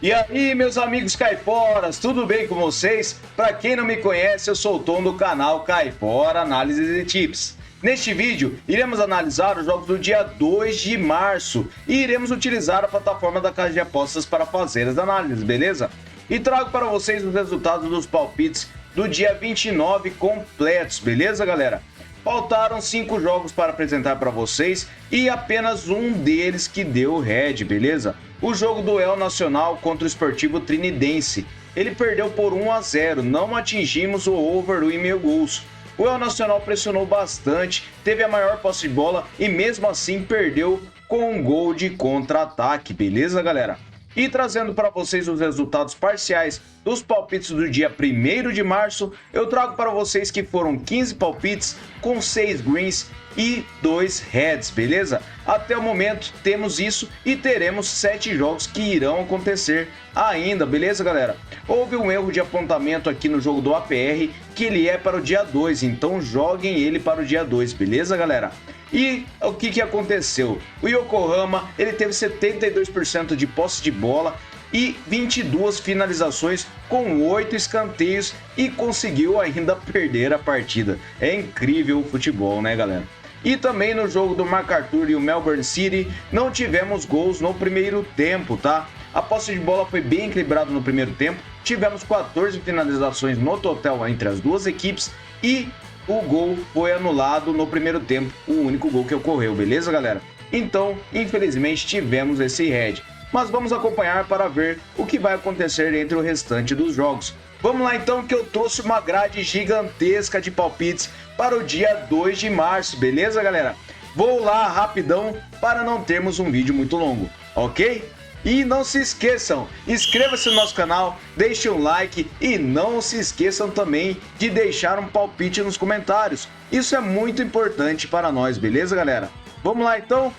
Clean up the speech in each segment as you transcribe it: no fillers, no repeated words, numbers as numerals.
E aí, meus amigos caiporas, tudo bem com vocês? Para quem não me conhece, eu sou o Tom do canal Caipora Análises e Tips. Neste vídeo, iremos analisar os jogos do dia 2 de março e iremos utilizar a plataforma da Casa de Apostas para fazer as análises, beleza? E trago para vocês os resultados dos palpites do dia 29 completos, beleza, galera? Faltaram 5 jogos para apresentar para vocês e apenas um deles que deu red, beleza? O jogo do El Nacional contra o Esportivo Trinidense. Ele perdeu por 1-0, não atingimos o over do 1,5 gols. O El Nacional pressionou bastante, teve a maior posse de bola e mesmo assim perdeu com um gol de contra-ataque, beleza, galera? E trazendo para vocês os resultados parciais dos palpites do dia 1º de março, eu trago para vocês que foram 15 palpites com 6 greens e 2 reds, beleza? Até o momento temos isso e teremos 7 jogos que irão acontecer ainda, beleza, galera? Houve um erro de apontamento aqui no jogo do APR, que ele é para o dia 2, então joguem ele para o dia 2, beleza, galera? E o que aconteceu? O Yokohama ele teve 72% de posse de bola e 22 finalizações com 8 escanteios e conseguiu ainda perder a partida. É incrível o futebol, né, galera? E também no jogo do MacArthur e o Melbourne City não tivemos gols no primeiro tempo, tá? A posse de bola foi bem equilibrada no primeiro tempo, tivemos 14 finalizações no total entre as duas equipes e o gol foi anulado no primeiro tempo, o único gol que ocorreu, beleza, galera? Então, infelizmente, tivemos esse red. Mas vamos acompanhar para ver o que vai acontecer entre o restante dos jogos. Vamos lá então, que eu trouxe uma grade gigantesca de palpites para o dia 2 de março, beleza, galera? Vou lá rapidão para não termos um vídeo muito longo, ok? E não se esqueçam, inscreva-se no nosso canal, deixe um like e não se esqueçam também de deixar um palpite nos comentários. Isso é muito importante para nós, beleza, galera? Vamos lá então?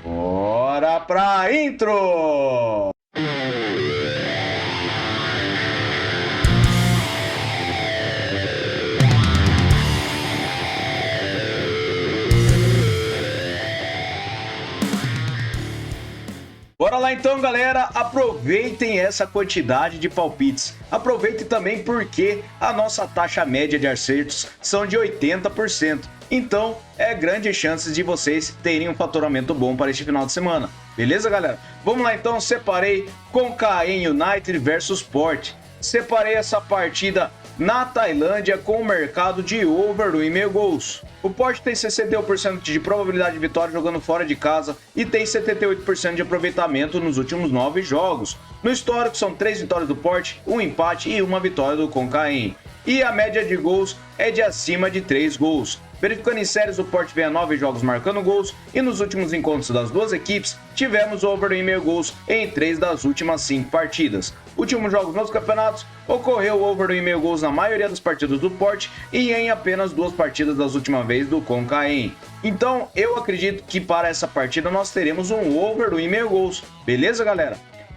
Bora pra intro! Bora lá então, galera, aproveitem essa quantidade de palpites. Aproveitem também porque a nossa taxa média de acertos são de 80%. Então, é grandes chances de vocês terem um faturamento bom para este final de semana. Beleza, galera? Vamos lá então, separei Concaém United versus Port. Separei essa partida na Tailândia com o mercado de over do 1,5 gols. O Port tem 61% de probabilidade de vitória jogando fora de casa e tem 78% de aproveitamento nos últimos 9 jogos. No histórico são 3 vitórias do Port, 1 empate e 1 vitória do Concaém. E a média de gols é de acima de 3 gols. Verificando em séries, o Port vem a 9 jogos marcando gols e nos últimos encontros das duas equipes tivemos over do 1,5 gols em 3 das últimas 5 partidas. Últimos jogos nos campeonatos, ocorreu over do 1,5 gols na maioria das partidas do Port e em apenas 2 partidas das últimas vezes do Concaém. Então eu acredito que para essa partida nós teremos um over do 1,5 gols, beleza, galera?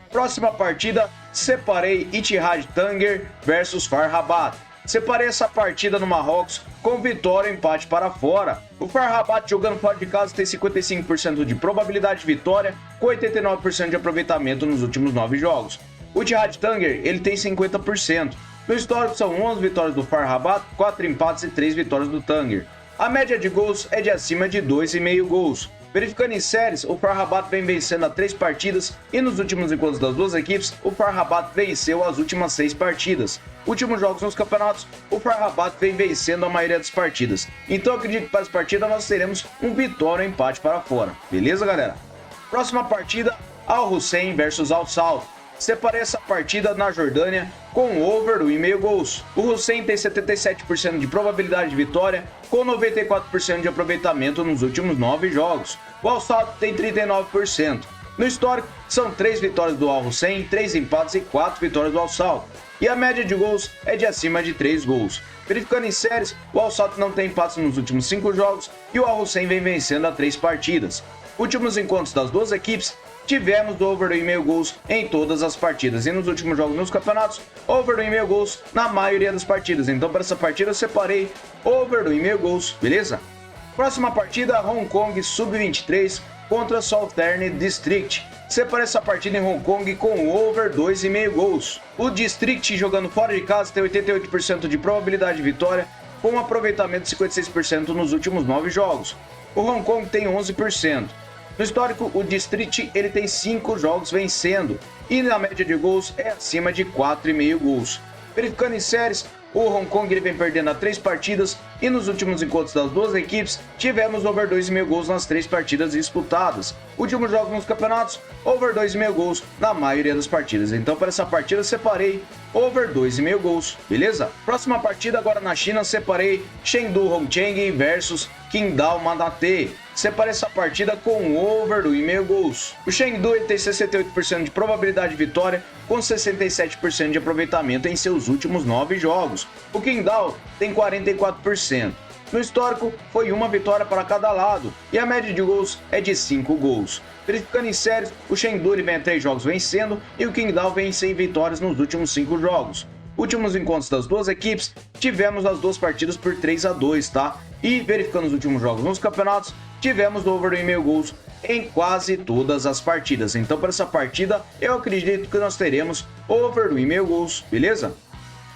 Próxima partida, separei Ittihad Tanger versus FAR Rabat. Separei essa partida no Marrocos com vitória e empate para fora. O FAR Rabat jogando fora de casa tem 55% de probabilidade de vitória com 89% de aproveitamento nos últimos 9 jogos. O Ittihad Tanger ele tem 50%. No histórico são 11 vitórias do FAR Rabat, 4 empates e 3 vitórias do Tanger. A média de gols é de acima de 2,5 gols. Verificando em séries, o FAR Rabat vem vencendo a 3 partidas e nos últimos encontros das duas equipes, o FAR Rabat venceu as últimas 6 partidas. Últimos jogos nos campeonatos, o FAR Rabat vem vencendo a maioria das partidas. Então eu acredito que para essa partida nós teremos um vitória ou empate para fora. Beleza, galera? Próxima partida, Al Hussein versus Al Sadd. Separei essa partida na Jordânia com over do 1,5 gols. O Hussein tem 77% de probabilidade de vitória, com 94% de aproveitamento nos últimos 9 jogos. O Al Sadd tem 39%. No histórico, são 3 vitórias do Al Hussein, 3 empates e 4 vitórias do Al Sadd. E a média de gols é de acima de 3 gols. Verificando em séries, o Al Sadd não tem empates nos últimos 5 jogos e o Al Hussein vem vencendo a 3 partidas. Últimos encontros das duas equipes, tivemos over do 1,5 gols em todas as partidas. E nos últimos jogos nos campeonatos, over do 1,5 gols na maioria das partidas. Então para essa partida eu separei over do 1,5 gols, beleza? Próxima partida, Hong Kong Sub-23 contra Southern District. Separei essa partida em Hong Kong com over 2,5 gols. O District, jogando fora de casa, tem 88% de probabilidade de vitória, com um aproveitamento de 56% nos últimos 9 jogos. O Hong Kong tem 11%. No histórico, o District ele tem 5 jogos vencendo, e na média de gols é acima de 4,5 gols. Verificando em séries, o Hong Kong ele vem perdendo a 3 partidas, e nos últimos encontros das duas equipes, tivemos over 2,5 gols nas 3 partidas disputadas. Últimos jogos nos campeonatos, over 2,5 gols na maioria das partidas. Então, para essa partida, separei over 2,5 gols, beleza? Próxima partida, agora na China, separei Chengdu Hongcheng versus Qingdao Manate. Separei essa partida com over 1,5 gols. O Chengdu ele tem 68% de probabilidade de vitória, com 67% de aproveitamento em seus últimos 9 jogos. O Qingdao tem 44%. No histórico, foi uma vitória para cada lado, e a média de gols é de 5 gols. Verificando em séries, o Chengdu ele vem a 3 jogos vencendo, e o Qingdao vem sem vitórias nos últimos 5 jogos. Últimos encontros das duas equipes, tivemos as duas partidas por 3-2, tá? E verificando os últimos jogos nos campeonatos, tivemos over 1,5 gols em quase todas as partidas. Então, para essa partida, eu acredito que nós teremos over 1,5 gols, beleza?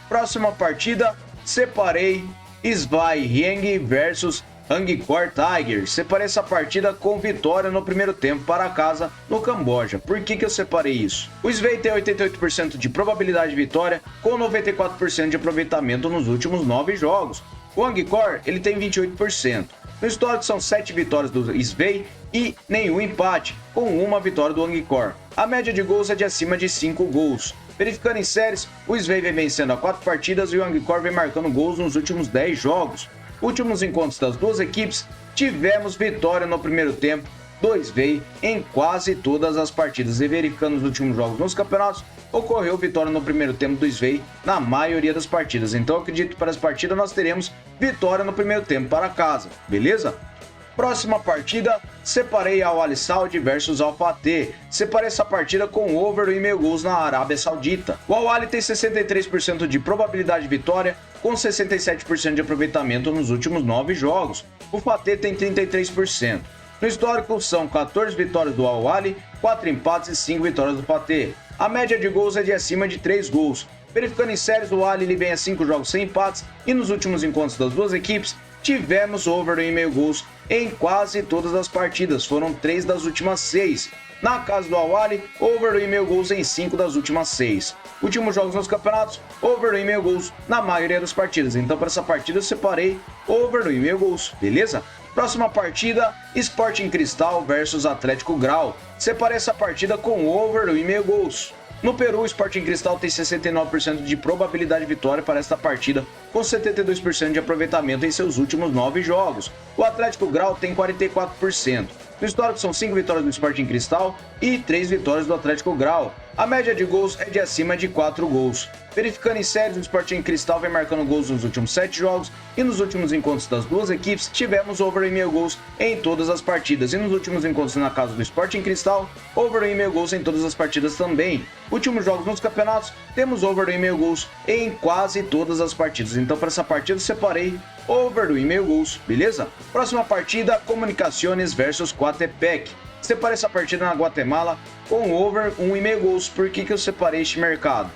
Próxima partida, separei Svay Rieng versus Angkor Tigers. Separei essa partida com vitória no primeiro tempo para casa no Camboja. Por que eu separei isso? O Svay tem 88% de probabilidade de vitória, com 94% de aproveitamento nos últimos 9 jogos. O Angkor ele tem 28%. No histórico são 7 vitórias do Svay e nenhum empate, com uma vitória do Angkor. A média de gols é de acima de 5 gols. Verificando em séries, o Svay vem vencendo a 4 partidas e o Angkor vem marcando gols nos últimos 10 jogos. Últimos encontros das duas equipes, tivemos vitória no primeiro tempo do Svay em quase todas as partidas. E verificando os últimos jogos nos campeonatos, ocorreu vitória no primeiro tempo do Svay na maioria das partidas. Então eu acredito que para essa partida nós teremos vitória no primeiro tempo para casa, beleza? Próxima partida, separei Al Ahly Saudi versus Al Fateh. Separei essa partida com over 1,5 gols na Arábia Saudita. O Al Ahly tem 63% de probabilidade de vitória, com 67% de aproveitamento nos últimos 9 jogos. O Fateh tem 33%. No histórico são 14 vitórias do Al Ahly, 4 empates e 5 vitórias do Fateh. A média de gols é de acima de 3 gols. Verificando em séries, o Al Ahly vem a 5 jogos sem empates, e nos últimos encontros das duas equipes, tivemos over 1,5 gols em quase todas as partidas, foram 3 das últimas 6. Na casa do Al Ahly, over 1,5 gols em 5 das últimas 6. Últimos jogos nos campeonatos, over 1,5 gols na maioria das partidas. Então, para essa partida, eu separei over 1,5 gols, beleza? Próxima partida, Sporting Cristal versus Atlético Grau. Separei essa partida com over 1,5 gols. No Peru, o Sporting Cristal tem 69% de probabilidade de vitória para esta partida, com 72% de aproveitamento em seus últimos 9 jogos. O Atlético Grau tem 44%. No histórico são 5 vitórias do Sporting Cristal e 3 vitórias do Atlético Grau. A média de gols é de acima de 4 gols. Verificando em séries, o Sporting Cristal vem marcando gols nos últimos 7 jogos, e nos últimos encontros das duas equipes tivemos over 1,5 gols em todas as partidas. E nos últimos encontros na casa do Sporting Cristal, over 1,5 gols em todas as partidas também. Últimos jogos nos campeonatos, temos over 1,5 gols em quase todas as partidas. Então, para essa partida, eu separei over 1,5 gols, beleza? Próxima partida, Comunicaciones versus Coatepec. Separei essa partida na Guatemala com over 1,5 gols. Por que eu separei este mercado?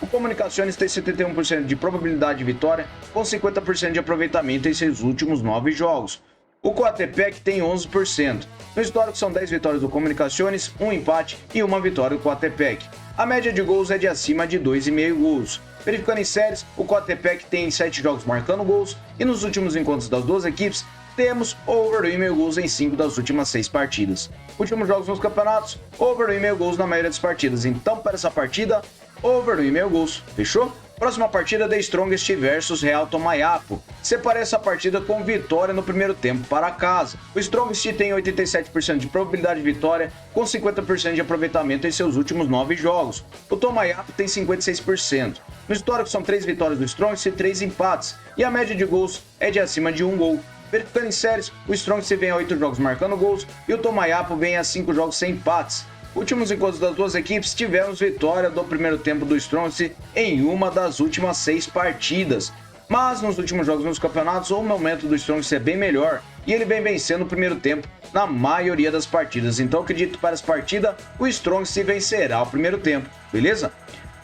O Comunicaciones tem 71% de probabilidade de vitória, com 50% de aproveitamento em seus últimos 9 jogos. O Coatepec tem 11%. No histórico são 10 vitórias do Comunicaciones, 1 empate e 1 vitória do Coatepec. A média de gols é de acima de 2,5 gols. Verificando em séries, o Coatepec tem 7 jogos marcando gols, e nos últimos encontros das duas equipes, temos over 1,5 gols em 5 das últimas 6 partidas. Últimos jogos nos campeonatos, over 1,5 gols na maioria das partidas. Então, para essa partida, over 1,5 gols. Fechou? Próxima partida, The Strongest versus Real Tomayapo. Separei essa partida com vitória no primeiro tempo para casa. O Strongest tem 87% de probabilidade de vitória, com 50% de aproveitamento em seus últimos 9 jogos. O Tomayapo tem 56%. No histórico são 3 vitórias do Strongest e 3 empates, e a média de gols é de acima de 1 gol. Verificando em séries, o Strongest vem a 8 jogos marcando gols, e o Tomayapo vem a 5 jogos sem empates. Últimos encontros das duas equipes, tivemos vitória do primeiro tempo do Strongest em uma das últimas 6 partidas. Mas nos últimos jogos nos campeonatos, o momento do Strongest é bem melhor, e ele vem vencendo o primeiro tempo na maioria das partidas. Então acredito que para essa partida o Strong se vencerá o primeiro tempo, beleza?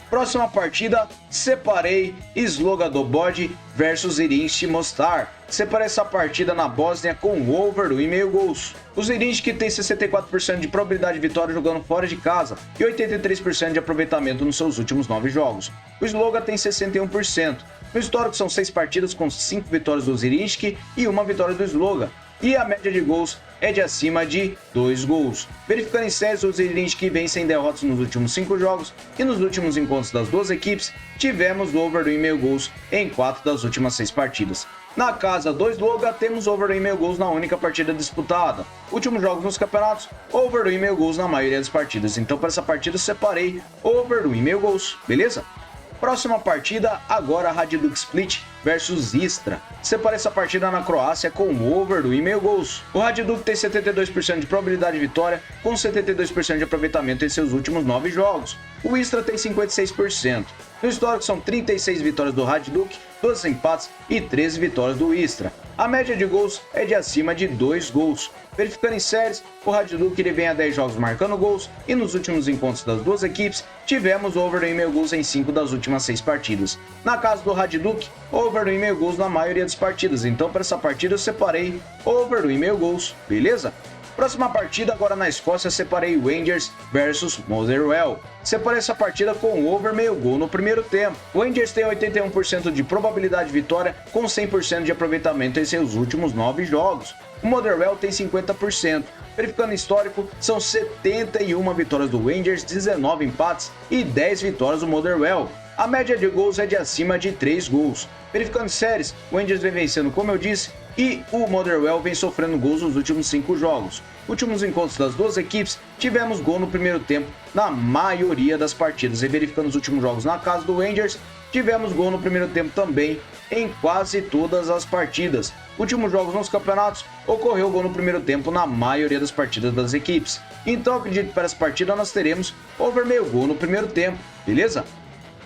Próxima partida, separei Slogadobod versus Irinski Mostar. Separei essa partida na Bósnia com over 1,5 gols. Os Irinski tem 64% de probabilidade de vitória jogando fora de casa e 83% de aproveitamento nos seus últimos 9 jogos. O Sloga tem 61%. No histórico são 6 partidas com 5 vitórias do Irinski e 1 vitória do Sloga. E a média de gols é de acima de 2 gols. Verificando em séries, os Irinski vencem derrotas nos últimos 5 jogos e nos últimos encontros das duas equipes, tivemos over 1,5 gols em 4 das últimas 6 partidas. Na casa do Sloga, temos over 1,5 gols na única partida disputada. Últimos jogos nos campeonatos, over 1,5 gols na maioria das partidas. Então para essa partida eu separei over 1,5 gols, beleza? Próxima partida, agora Hajduk Split versus Istra. Separei essa partida na Croácia com over 1,5 gols. O Hajduk tem 72% de probabilidade de vitória, com 72% de aproveitamento em seus últimos 9 jogos. O Istra tem 56%. No histórico são 36 vitórias do Hajduk, 12 empates e 13 vitórias do Istra. A média de gols é de acima de 2 gols. Verificando em séries, o Hajduk ele vem a 10 jogos marcando gols e nos últimos encontros das duas equipes tivemos over 1,5 gols em 5 das últimas 6 partidas. Na casa do Hajduk, over 1,5 gols na maioria das partidas, então para essa partida eu separei over 1,5 gols, beleza? Próxima partida, agora na Escócia, separei Rangers versus Motherwell. Separei essa partida com over 1,5 gol no primeiro tempo. O Rangers tem 81% de probabilidade de vitória, com 100% de aproveitamento em seus últimos 9 jogos. O Motherwell tem 50%. Verificando histórico, são 71 vitórias do Rangers, 19 empates e 10 vitórias do Motherwell. A média de gols é de acima de 3 gols. Verificando séries, o Rangers vem vencendo, como eu disse, e o Motherwell vem sofrendo gols nos últimos 5 jogos. Últimos encontros das duas equipes, tivemos gol no primeiro tempo na maioria das partidas. E verificando os últimos jogos na casa do Rangers, tivemos gol no primeiro tempo também em quase todas as partidas. Últimos jogos nos campeonatos, ocorreu gol no primeiro tempo na maioria das partidas das equipes. Então acredito que para essa partida nós teremos over 1,5 gol no primeiro tempo, beleza?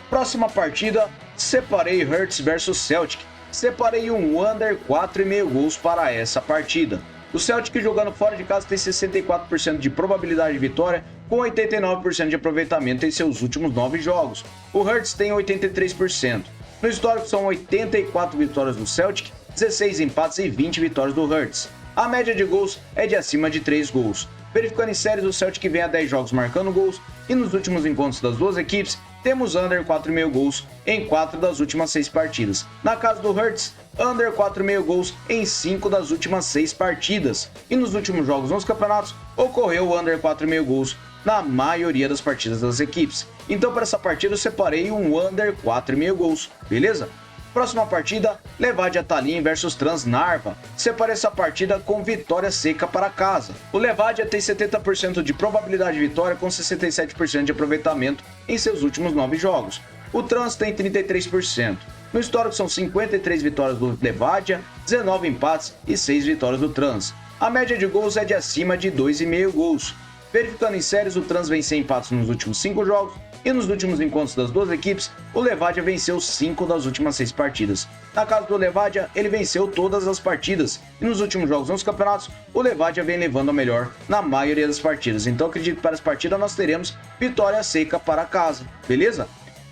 Próxima partida, separei Hearts versus Celtic. Separei um under 4,5 gols para essa partida. O Celtic jogando fora de casa tem 64% de probabilidade de vitória, com 89% de aproveitamento em seus últimos 9 jogos. O Hearts tem 83%. No histórico são 84 vitórias do Celtic, 16 empates e 20 vitórias do Hearts. A média de gols é de acima de 3 gols. Verificando em séries, o Celtic vem a 10 jogos marcando gols e nos últimos encontros das duas equipes, temos under 4,5 gols em 4 das últimas 6 partidas. Na casa do Hearts, under 4,5 gols em 5 das últimas 6 partidas. E nos últimos jogos nos campeonatos, ocorreu under 4,5 gols na maioria das partidas das equipes. Então para essa partida eu separei um under 4,5 gols, beleza? Próxima partida, Levadia Tallinn versus Transnarva. Separei essa partida com vitória seca para casa. O Levadia tem 70% de probabilidade de vitória com 67% de aproveitamento em seus últimos 9 jogos. O Trans tem 33%. No histórico são 53 vitórias do Levadia, 19 empates e 6 vitórias do Trans. A média de gols é de acima de 2,5 gols. Verificando em séries, o Trans vem sem empates nos últimos 5 jogos e nos últimos encontros das duas equipes, o Levadia venceu 5 das últimas 6 partidas. Na casa do Levadia, ele venceu todas as partidas e nos últimos jogos nos campeonatos, o Levadia vem levando a melhor na maioria das partidas. Então acredito que para essa partida nós teremos vitória seca para casa, beleza?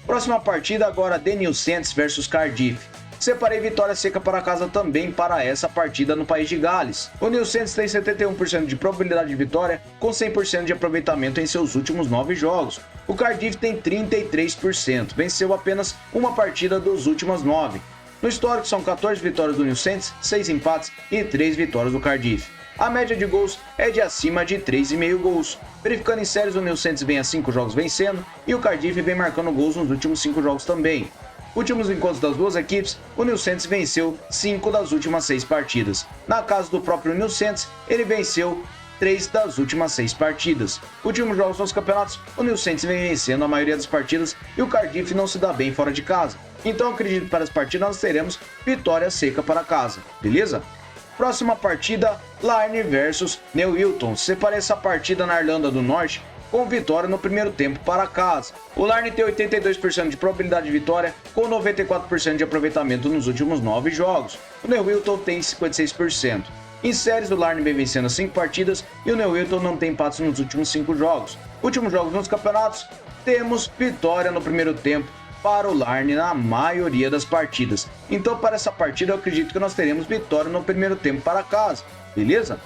Próxima partida agora, The New Saints versus Cardiff. Separei vitória seca para casa também para essa partida no país de Gales. O New Saints tem 71% de probabilidade de vitória, com 100% de aproveitamento em seus últimos 9 jogos. O Cardiff tem 33%, venceu apenas uma partida dos últimos 9. No histórico são 14 vitórias do New Saints, 6 empates e 3 vitórias do Cardiff. A média de gols é de acima de 3,5 gols. Verificando em séries, o New Saints vem a 5 jogos vencendo e o Cardiff vem marcando gols nos últimos 5 jogos também. Últimos encontros das duas equipes, o New Saints venceu 5 das últimas 6 partidas. Na casa do próprio New Saints, ele venceu 3 das últimas 6 partidas. Últimos jogos nos campeonatos, o New Saints vem vencendo a maioria das partidas e o Cardiff não se dá bem fora de casa. Então acredito que para as partidas nós teremos vitória seca para casa, beleza? Próxima partida, Larne versus New Wilton. Separei essa partida na Irlanda do Norte com vitória no primeiro tempo para casa. O Larne tem 82% de probabilidade de vitória, com 94% de aproveitamento nos últimos 9 jogos. O New Wilton tem 56%. Em séries, o Larne vem vencendo as 5 partidas e o Newellton não tem empates nos últimos 5 jogos. Últimos jogos nos campeonatos, temos vitória no primeiro tempo para o Larne na maioria das partidas. Então, para essa partida, eu acredito que nós teremos vitória no primeiro tempo para casa, beleza?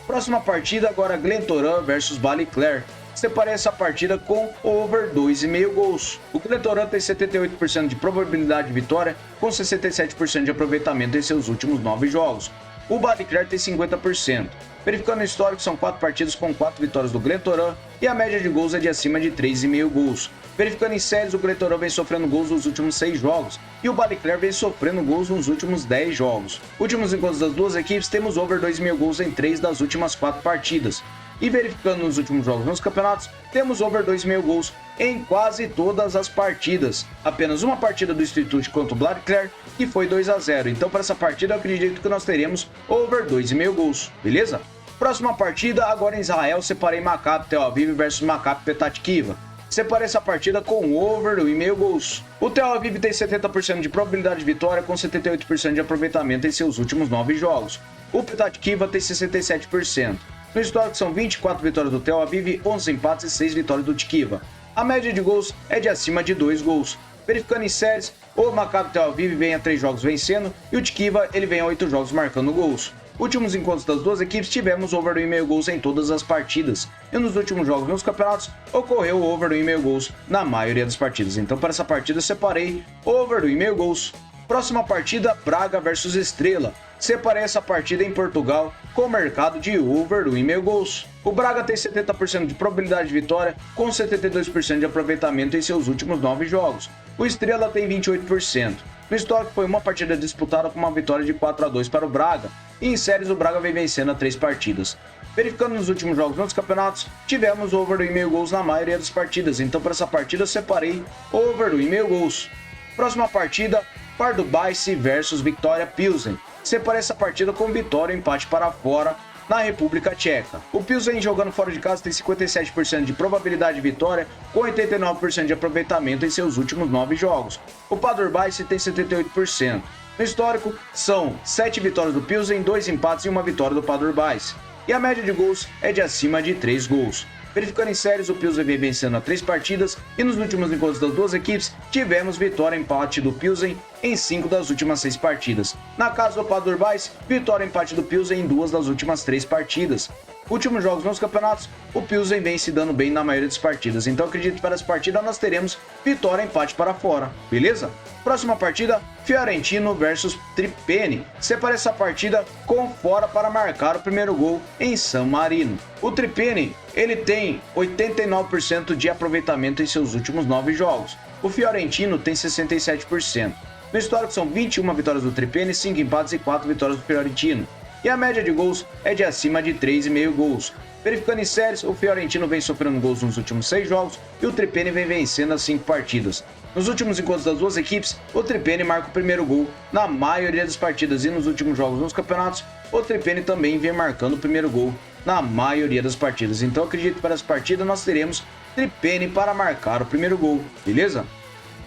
Próxima partida, agora Glentoran versus Ballyclare. Separei essa partida com over 2,5 gols. O Glentoran tem 78% de probabilidade de vitória, com 67% de aproveitamento em seus últimos 9 jogos. O Ballyclare tem 50%. Verificando o histórico, são 4 partidas com 4 vitórias do Glentoran e a média de gols é de acima de 3,5 gols. Verificando em séries, o Glentoran vem sofrendo gols nos últimos 6 jogos e o Ballyclare vem sofrendo gols nos últimos 10 jogos. Últimos encontros das duas equipes, temos over 2,5 gols em 3 das últimas 4 partidas. E verificando nos últimos jogos nos campeonatos, temos over 2,5 gols em quase todas as partidas. Apenas uma partida do Institute contra o Ballyclare que foi 2-0. Então, para essa partida, eu acredito que nós teremos over 2,5 gols, beleza? Próxima partida, agora em Israel, separei Maccabi Tel Aviv versus Maccabi Petah Tikva. Separei essa partida com over 1,5 gols. O Tel Aviv tem 70% de probabilidade de vitória, com 78% de aproveitamento em seus últimos 9 jogos. O Petah Tikva tem 67%. No histórico são 24 vitórias do Tel Aviv, 11 empates e 6 vitórias do Tikva. A média de gols é de acima de 2 gols. Verificando em séries, o Maccabi Tel Aviv vem a 3 jogos vencendo e o Tikva ele vem a 8 jogos marcando gols. Últimos encontros das duas equipes, tivemos over 1,5 gols em todas as partidas. E nos últimos jogos nos campeonatos, ocorreu over 1,5 gols na maioria das partidas. Então, para essa partida, eu separei over 1,5 gols. Próxima partida, Braga versus Estrela. Separei essa partida em Portugal com mercado de over 1,5 gols. O Braga tem 70% de probabilidade de vitória, com 72% de aproveitamento em seus últimos 9 jogos. O Estrela tem 28%. No histórico foi uma partida disputada com uma vitória de 4-2 para o Braga, e em séries o Braga vem vencendo a 3 partidas. Verificando nos últimos jogos nos campeonatos, tivemos over 1,5 gols na maioria das partidas, então para essa partida eu separei over 1,5 gols. Próxima partida, Pardubice versus Viktoria Pilsen. Separei essa partida com vitória e empate para fora na República Tcheca. O Pilsen jogando fora de casa tem 57% de probabilidade de vitória, com 89% de aproveitamento em seus últimos 9 jogos. O Pardubice tem 78%. No histórico, são 7 vitórias do Pilsen, 2 empates e 1 vitória do Pardubice. E a média de gols é de acima de 3 gols. Verificando em séries, o Pilsen vem vencendo a 3 partidas e nos últimos encontros das duas equipes, tivemos vitória e empate do Pilsen em 5 das últimas 6 partidas. Na casa do Pardubice, vitória e empate do Pilsen em 2 das últimas 3 partidas. Últimos jogos nos campeonatos, o Pilsen vem se dando bem na maioria das partidas, então acredito que para essa partida nós teremos vitória e empate para fora, beleza? Próxima partida, Fiorentino versus Trapani. Separei essa partida com fora para marcar o primeiro gol em San Marino. O Trapani, ele tem 89% de aproveitamento em seus últimos 9 jogos. O Fiorentino tem 67%. No histórico são 21 vitórias do Trapani, 5 empates e 4 vitórias do Fiorentino. E a média de gols é de acima de 3,5 gols. Verificando em séries, o Fiorentino vem sofrendo gols nos últimos 6 jogos e o Trapani vem vencendo as 5 partidas. Nos últimos encontros das duas equipes, o Trapani marca o primeiro gol na maioria das partidas e nos últimos jogos nos campeonatos, o Trapani também vem marcando o primeiro gol na maioria das partidas. Então acredito que para essa partida nós teremos Trapani para marcar o primeiro gol, beleza?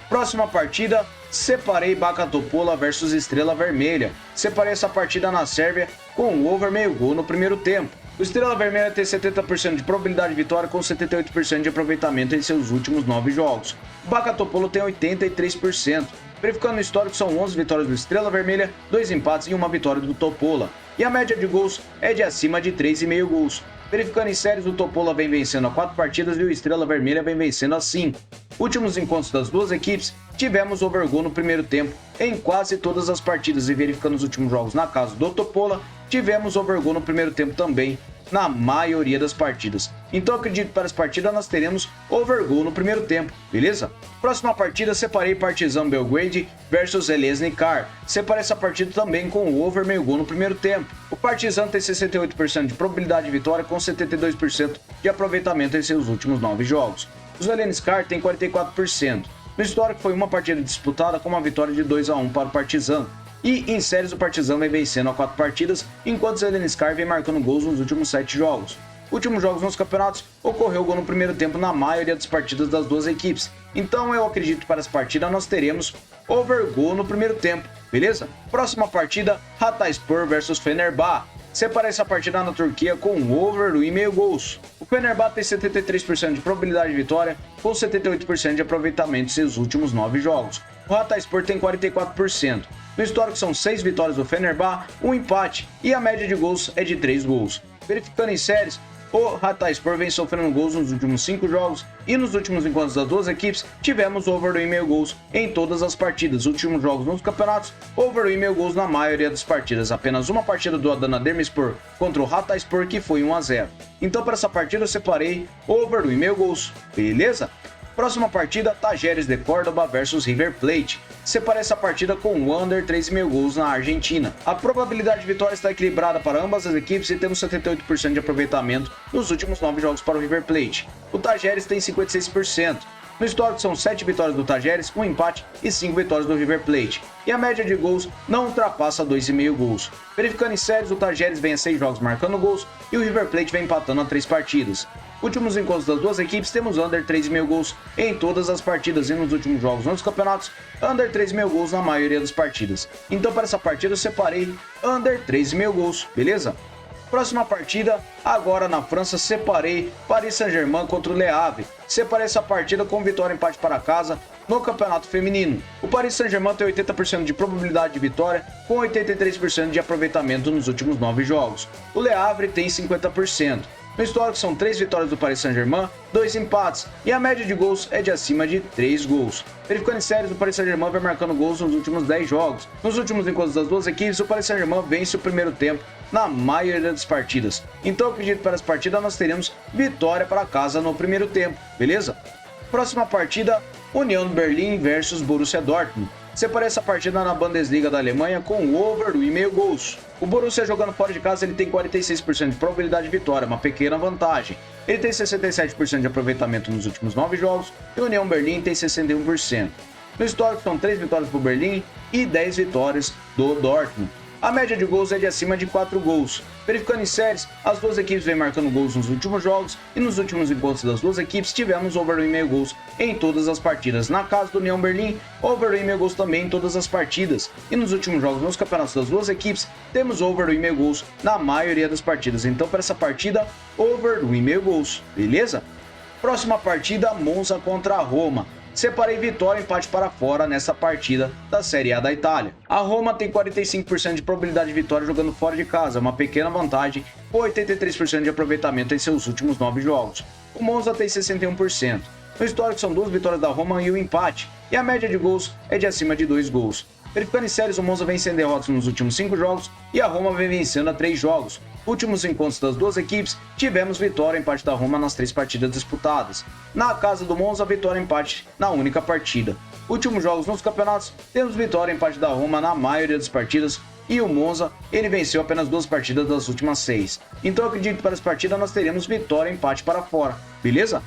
Próxima partida, separei Baka Topola versus Estrela Vermelha. Separei essa partida na Sérvia com over meio gol no primeiro tempo. O Estrela Vermelha tem 70% de probabilidade de vitória com 78% de aproveitamento em seus últimos 9 jogos. O Baka Topola tem 83%. Verificando o histórico, são 11 vitórias do Estrela Vermelha, 2 empates e 1 vitória do Topola. E a média de gols é de acima de 3,5 gols. Verificando em séries, o Topola vem vencendo a 4 partidas e o Estrela Vermelha vem vencendo a 5. Últimos encontros das duas equipes, tivemos over gol no primeiro tempo em quase todas as partidas e verificando os últimos jogos na casa do Topola, tivemos over gol no primeiro tempo também na maioria das partidas. Então acredito que para essa partida nós teremos over gol no primeiro tempo, beleza? Próxima partida, separei Partizan Belgrade versus Željezničar. Separei essa partida também com over meio gol no primeiro tempo. O Partizan tem 68% de probabilidade de vitória com 72% de aproveitamento em seus últimos 9 jogos. O Željezničar tem 44%. No histórico foi uma partida disputada com uma vitória de 2-1 para o Partizan. E em séries o Partizan vem vencendo a 4 partidas, enquanto o Željezničar vem marcando gols nos últimos 7 jogos. Últimos jogos nos campeonatos, ocorreu gol no primeiro tempo na maioria das partidas das duas equipes. Então eu acredito que para essa partida nós teremos over gol no primeiro tempo, beleza? Próxima partida, Hatayspor versus Fenerbahçe. Separei essa partida na Turquia com over 1,5 gols. O Fenerbahçe tem 73% de probabilidade de vitória, com 78% de aproveitamento em seus últimos 9 jogos. O Hatayspor tem 44%. No histórico são 6 vitórias do Fenerbahçe, 1 empate e a média de gols é de 3 gols. Verificando em séries, o Hatayspor vem sofrendo gols nos últimos 5 jogos e nos últimos encontros das duas equipes tivemos over 1,5 gols em todas as partidas. Os últimos jogos nos campeonatos, over 1,5 gols na maioria das partidas. Apenas uma partida do Adana Demirspor contra o Hatayspor que foi 1-0. Então para essa partida eu separei over 1,5 gols, beleza? Próxima partida, Talleres de Córdoba versus River Plate. Separei essa partida com under 3,5 gols na Argentina. A probabilidade de vitória está equilibrada para ambas as equipes e temos 78% de aproveitamento nos últimos 9 jogos para o River Plate. O Talleres tem 56%. No histórico são 7 vitórias do Talleres, 1 empate e 5 vitórias do River Plate. E a média de gols não ultrapassa 2,5 gols. Verificando em séries, o Talleres vem a 6 jogos marcando gols e o River Plate vem empatando a 3 partidas. Últimos encontros das duas equipes temos under 3,5 gols em todas as partidas e nos últimos jogos nos campeonatos, under 3,5 gols na maioria das partidas. Então para essa partida eu separei under 3,5 gols, beleza? Próxima partida, agora na França, separei Paris Saint-Germain contra o Le Havre. Separei essa partida com vitória e empate para casa no campeonato feminino. O Paris Saint-Germain tem 80% de probabilidade de vitória, com 83% de aproveitamento nos últimos 9 jogos. O Le Havre tem 50%. No histórico são 3 vitórias do Paris Saint-Germain, 2 empates e a média de gols é de acima de 3 gols. Verificando em séries, o Paris Saint-Germain vai marcando gols nos últimos 10 jogos. Nos últimos encontros das duas equipes, o Paris Saint-Germain vence o primeiro tempo na maioria das partidas. Então eu acredito que para essa partida nós teremos vitória para casa no primeiro tempo, beleza? Próxima partida, União Berlim versus Borussia Dortmund. Separei essa partida na Bundesliga da Alemanha com over 1,5 gols. O Borussia jogando fora de casa ele tem 46% de probabilidade de vitória, uma pequena vantagem. Ele tem 67% de aproveitamento nos últimos 9 jogos e o União Berlim tem 61%. No histórico são 3 vitórias para o Berlim e 10 vitórias do Dortmund. A média de gols é de acima de 4 gols. Verificando em séries, as duas equipes vêm marcando gols nos últimos jogos e nos últimos encontros das duas equipes tivemos over 1,5 gols em todas as partidas. Na casa do União Berlim, over 1,5 gols também em todas as partidas. E nos últimos jogos nos campeonatos das duas equipes, temos over 1,5 gols na maioria das partidas. Então para essa partida, over 1,5 gols, beleza? Próxima partida, Monza contra a Roma. Separei vitória e empate para fora nessa partida da Série A da Itália. A Roma tem 45% de probabilidade de vitória jogando fora de casa, uma pequena vantagem, com 83% de aproveitamento em seus últimos 9 jogos. O Monza tem 61%. No histórico são 2 vitórias da Roma e um empate, e a média de gols é de acima de 2 gols. Verificando em séries, o Monza vem sem derrotas nos últimos 5 jogos e a Roma vem vencendo a 3 jogos. Últimos encontros das duas equipes, tivemos vitória e empate da Roma nas 3 partidas disputadas. Na casa do Monza, vitória e empate na única partida. Últimos jogos nos campeonatos, temos vitória e empate da Roma na maioria das partidas e o Monza, ele venceu apenas 2 partidas das últimas 6. Então eu acredito que para essa partida nós teremos vitória e empate para fora, beleza?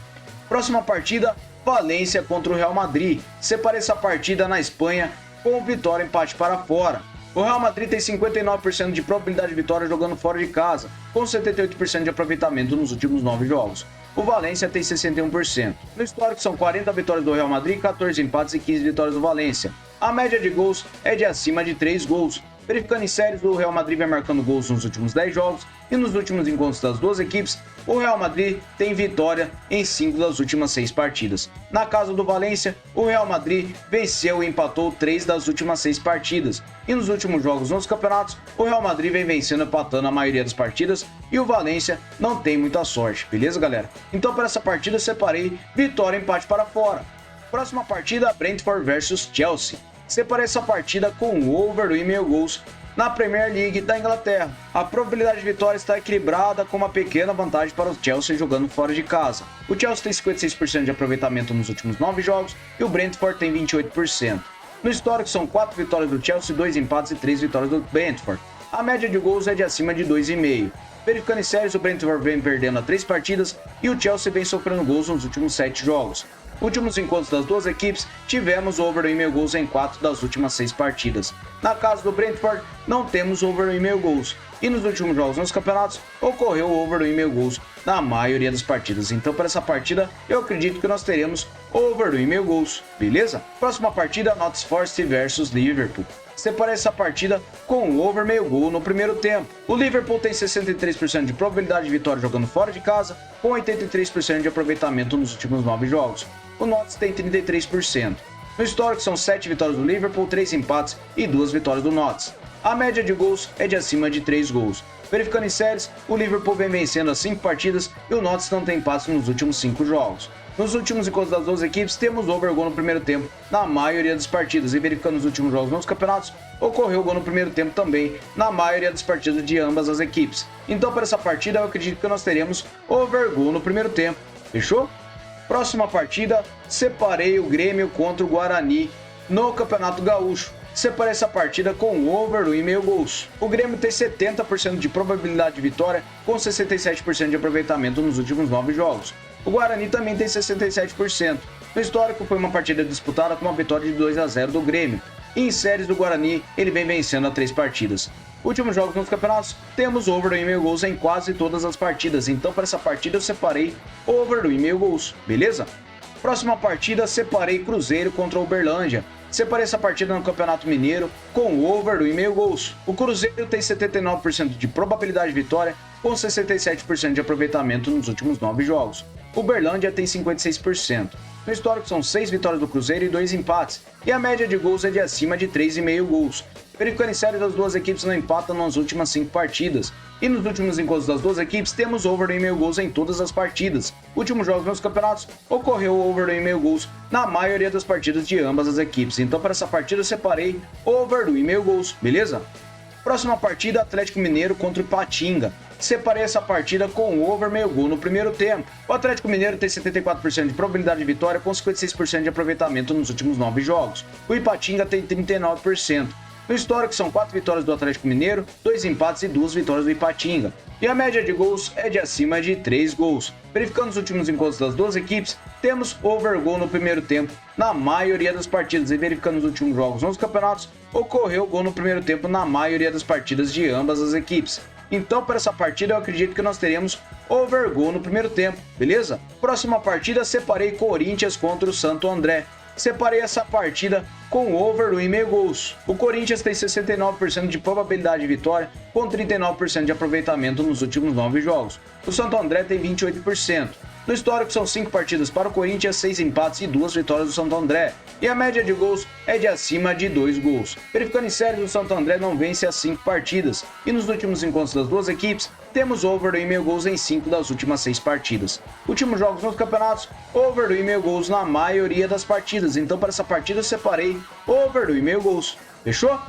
Próxima partida, Valência contra o Real Madrid. Separei essa partida na Espanha com vitória e empate para fora. O Real Madrid tem 59% de probabilidade de vitória jogando fora de casa, com 78% de aproveitamento nos últimos 9 jogos. O Valência tem 61%. No histórico são 40 vitórias do Real Madrid, 14 empates e 15 vitórias do Valência. A média de gols é de acima de 3 gols. Verificando em séries, o Real Madrid vem marcando gols nos últimos 10 jogos e nos últimos encontros das duas equipes, o Real Madrid tem vitória em 5 das últimas 6 partidas. Na casa do Valência, o Real Madrid venceu e empatou 3 das últimas 6 partidas. E nos últimos jogos nos campeonatos, o Real Madrid vem vencendo e empatando a maioria das partidas e o Valência não tem muita sorte, beleza galera? Então para essa partida eu separei vitória e empate para fora. Próxima partida, Brentford versus Chelsea. Separei essa partida com over 1,5 gols na Premier League da Inglaterra. A probabilidade de vitória está equilibrada com uma pequena vantagem para o Chelsea jogando fora de casa. O Chelsea tem 56% de aproveitamento nos últimos 9 jogos e o Brentford tem 28%. No histórico são 4 vitórias do Chelsea, 2 empates e 3 vitórias do Brentford. A média de gols é de acima de 2,5. Verificando em séries, o Brentford vem perdendo a 3 partidas e o Chelsea vem sofrendo gols nos últimos 7 jogos. Últimos encontros das duas equipes, tivemos over 1,5 gols em 4 das últimas 6 partidas. Na casa do Brentford, não temos over 1,5 gols. e nos últimos jogos nos campeonatos ocorreu over 1,5 gols na maioria das partidas. Então para essa partida eu acredito que nós teremos over 1,5 gols, beleza? Próxima partida, Notts Forest versus Liverpool. Separei essa partida com over meio gol no primeiro tempo. O Liverpool tem 63% de probabilidade de vitória jogando fora de casa, com 83% de aproveitamento nos últimos 9 jogos. O Notts tem 33%. No histórico são 7 vitórias do Liverpool, 3 empates e 2 vitórias do Notts. A média de gols é de acima de 3 gols. Verificando em séries, o Liverpool vem vencendo as 5 partidas e o Notts não tem empates nos últimos 5 jogos. Nos últimos encontros das duas equipes, temos over gol no primeiro tempo na maioria das partidas, e verificando os últimos jogos nos campeonatos, ocorreu gol no primeiro tempo também na maioria das partidas de ambas as equipes. Então para essa partida eu acredito que nós teremos over gol no primeiro tempo, fechou? Próxima partida, separei o Grêmio contra o Guarani no Campeonato Gaúcho. Separei essa partida com over 1,5 gols. O Grêmio tem 70% de probabilidade de vitória, com 67% de aproveitamento nos últimos 9 jogos. O Guarani também tem 67%. No histórico foi uma partida disputada com uma vitória de 2-0 do Grêmio. E em séries do Guarani, ele vem vencendo a 3 partidas. Últimos jogos nos campeonatos, temos over 1,5 gols em quase todas as partidas. Então para essa partida eu separei over 1,5 gols, beleza? Próxima partida, separei Cruzeiro contra o Uberlândia. Separei essa partida no Campeonato Mineiro com over 1,5 gols. O Cruzeiro tem 79% de probabilidade de vitória, com 67% de aproveitamento nos últimos 9 jogos. O Uberlândia tem 56%. No histórico são 6 vitórias do Cruzeiro e 2 empates, e a média de gols é de acima de 3,5 gols. Verificando em séries, as duas equipes não empatam nas últimas 5 partidas. E nos últimos encontros das duas equipes, temos over 1,5 gols em todas as partidas. Últimos jogos nos campeonatos, ocorreu over 1,5 gols na maioria das partidas de ambas as equipes. Então para essa partida eu separei over 1,5 gols, beleza? Próxima partida, Atlético Mineiro contra o Ipatinga. Separei essa partida com over meio gol no primeiro tempo. O Atlético Mineiro tem 74% de probabilidade de vitória, com 56% de aproveitamento nos últimos 9 jogos. O Ipatinga tem 39%. No histórico são 4 vitórias do Atlético Mineiro, 2 empates e 2 vitórias do Ipatinga. E a média de gols é de acima de 3 gols. Verificando os últimos encontros das duas equipes, temos over gol no primeiro tempo na maioria das partidas, e verificando os últimos jogos nos campeonatos, ocorreu gol no primeiro tempo na maioria das partidas de ambas as equipes. Então para essa partida eu acredito que nós teremos over gol no primeiro tempo, beleza? Próxima partida, separei Corinthians contra o Santo André. Separei essa partida com over 1,5 gols. O Corinthians tem 69% de probabilidade de vitória, com 39% de aproveitamento nos últimos 9 jogos. O Santo André tem 28%. No histórico são 5 partidas para o Corinthians, 6 empates e 2 vitórias do Santo André. E a média de gols é de acima de 2 gols. Verificando em séries, o Santo André não vence as 5 partidas. E nos últimos encontros das duas equipes, temos over 1,5 gols em 5 das últimas 6 partidas. Últimos jogos nos campeonatos, over 1,5 gols na maioria das partidas. Então para essa partida eu separei over 1,5 gols. Fechou?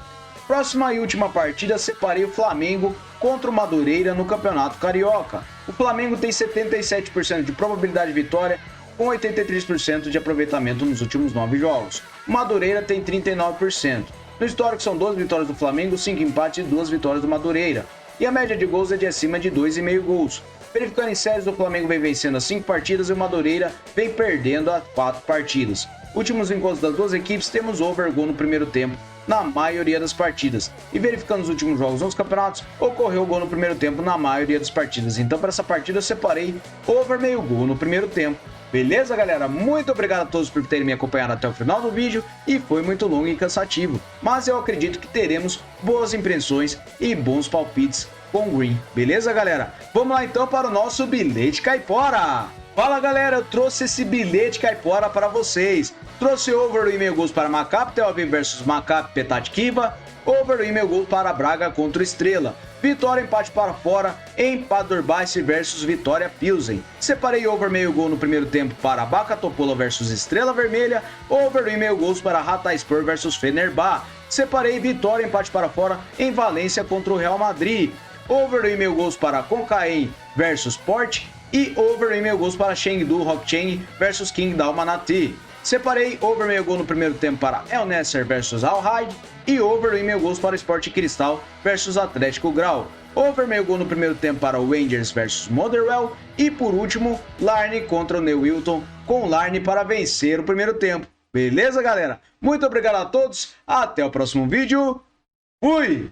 Próxima e última partida, separei o Flamengo contra o Madureira no Campeonato Carioca. O Flamengo tem 77% de probabilidade de vitória, com 83% de aproveitamento nos últimos 9 jogos. O Madureira tem 39%. No histórico são 12 vitórias do Flamengo, 5 empates e 2 vitórias do Madureira. E a média de gols é de acima de 2,5 gols. Verificando em séries, o Flamengo vem vencendo as 5 partidas e o Madureira vem perdendo as 4 partidas. Últimos encontros das duas equipes, temos over gol no primeiro tempo na maioria das partidas. E verificando os últimos jogos nos campeonatos, ocorreu gol no primeiro tempo na maioria das partidas. Então para essa partida eu separei over meio gol no primeiro tempo. Beleza, galera? Muito obrigado a todos por terem me acompanhado até o final do vídeo, e foi muito longo e cansativo, mas eu acredito que teremos boas impressões e bons palpites com o Green. Beleza, galera? Vamos lá então para o nosso bilhete caipora. Fala, galera, eu trouxe esse bilhete caipora para vocês. Trouxe over 1,5 gols para Maccabi Tel Aviv versus Maccabi Petah Tikva, over 1,5 gols para Braga contra Estrela, Vitória empate para fora em Padurbace versus Vitória Pilsen. Separei over meio gol no primeiro tempo para Baka Topola versus Estrela Vermelha, over 1,5 gols para Hatayspor versus Fenerbahçe. Separei Vitória empate para fora em Valência contra o Real Madrid, over 1,5 gols para Concaém versus Port e over 1,5 gols para Chengdu Hokkien versus Qingdao Manati. Separei over meio gol no primeiro tempo para El Nasser versus Al Haid e over 1,5 gols para Sport Cristal versus Atlético Grau. Over meio gol no primeiro tempo para o Rangers versus Motherwell e por último, Larne contra o New Wilton, com Larne para vencer o primeiro tempo. Beleza, galera? Muito obrigado a todos, até o próximo vídeo. Fui!